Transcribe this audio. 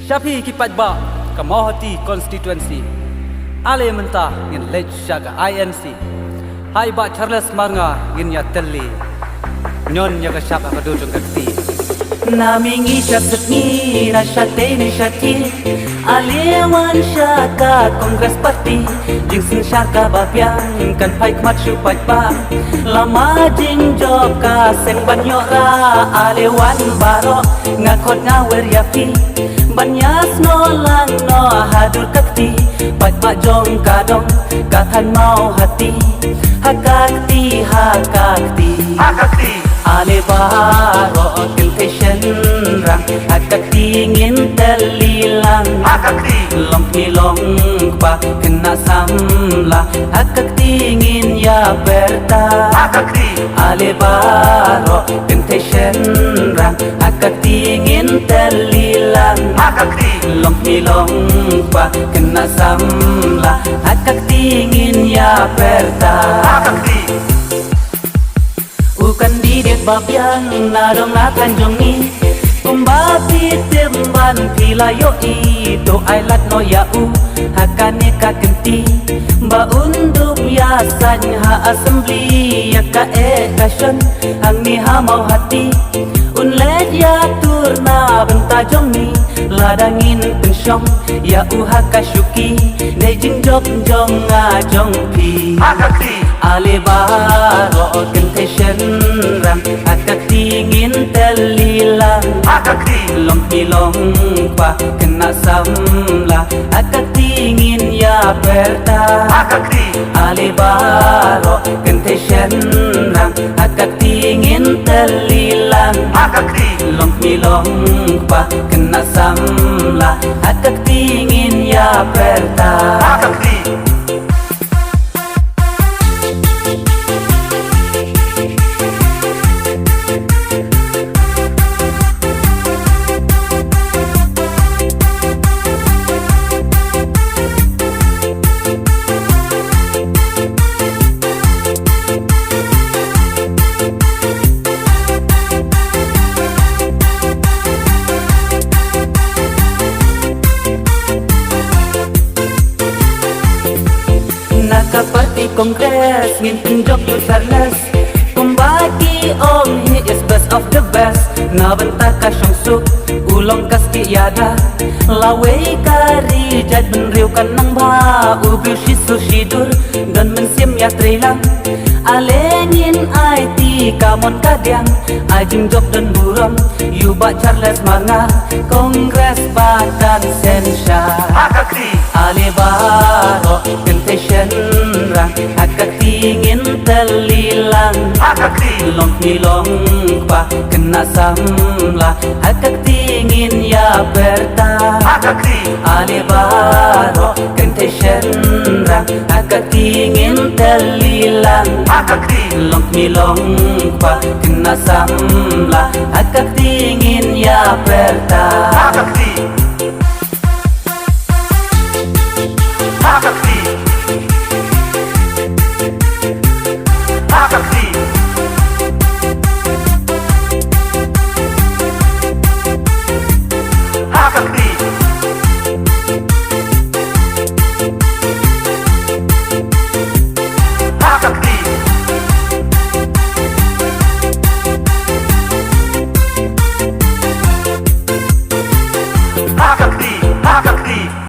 Syafi kipat ba Kamahati constituency Ale mentah ngin lej syaga INC Hai ba Charles Marnga ngin ya telli Nyon ya ka syaga kadudung kakti Namingi syakni na syateni syati Alewan syaka Kongres Parti Jingsin syaka babiang kan pai kmat syupat ba Lama jing job ka seng banyora Alewan barok ngakot ngawer yafi Banyas no lang no hadur kakti Pat pak jong kadong kathan mau hati Hakakti hakakti Hakakti Ale baro temptation rang Hakakti ngin telilang Hakakti Lompi long pa kena samla Hakakti ngin ya berta Hakakti Ale baro temptation rang Hakakti ngin telilang Hakakti Lompi long pa kena samla Hakakti ngin ya berta Hakakti Ukan didet babiang nadong nakan jongi Kumbapi temban pilayo ito ailat no yau Hakane kakenti Ba unduk yasan ha assembly Yaka ekasyon Hang ni ha mau hati Unlet ya turna benta jongi Ladangin pensyong Yau hakasyuki Nejing jok jong ngajong pi Hakakti Ale baro temptation ram Hakakti ngin telilang Hakakti Lompi long pa kena samla Hakakti ngin ya berta Hakakti Ale baro temptation ram Hakakti ngin telilang Hakakti Lompi long pa kena samla Hakakti ngin ya berta Hakakti Parti Kongres ngin tunjuk yu sarles Kumbagi om he is best of the best Na benta ka syong ulong kaski yada Lawe kari jad benriu kan nang ba Ubiu shisu shidur dan mensim ya trilang Ale ngin IT kamon kadiang Ajing job dan buram Yu ba Charles Marnga Kongres badan sensya Hakakti Ale baro temptation rang Hakakti ngin telilang Hakakti Lompi long pa kena samla Hakakti ngin ya berta Hakakti Ale baro temptation rang Hakakti ngin telilang Hakakti Lompi long pa kena samla Hakakti ngin ya berta Hakakti